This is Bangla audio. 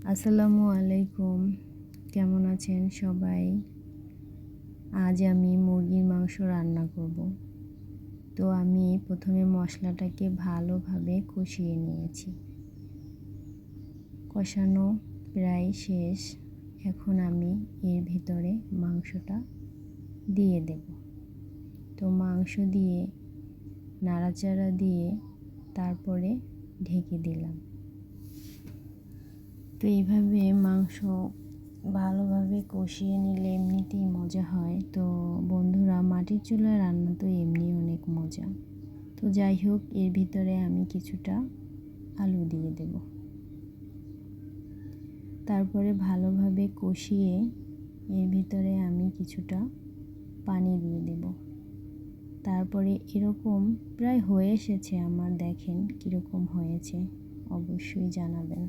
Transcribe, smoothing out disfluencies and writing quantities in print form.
আসসালামু আলাইকুম। কেমন আছেন সবাই? আজ আমি মুরগির মাংস রান্না করব। তো আমি প্রথমে মশলাটাকে ভালোভাবে কষিয়ে নিয়েছি। কষানো প্রায় শেষ। এখন আমি এর ভিতরে মাংসটা দিয়ে দেব। তো মাংস দিয়ে নাড়াচাড়া দিয়ে তারপরে ঢেকে দিলাম। তো এইভাবে মাংস ভালোভাবে কষিয়ে নিলে এমনিতেই মজা হয়। তো বন্ধুরা, মাটির চুলায় রান্না তো এমনি অনেক মজা। তো যাই হোক, এর ভিতরে আমি কিছুটা আলু দিয়ে দেব। তারপরে ভালোভাবে কষিয়ে এর ভিতরে আমি কিছুটা পানি দিয়ে দেব। তারপরে এরকম প্রায় হয়ে এসেছে আমার, দেখেন কীরকম হয়েছে অবশ্যই জানাবেন।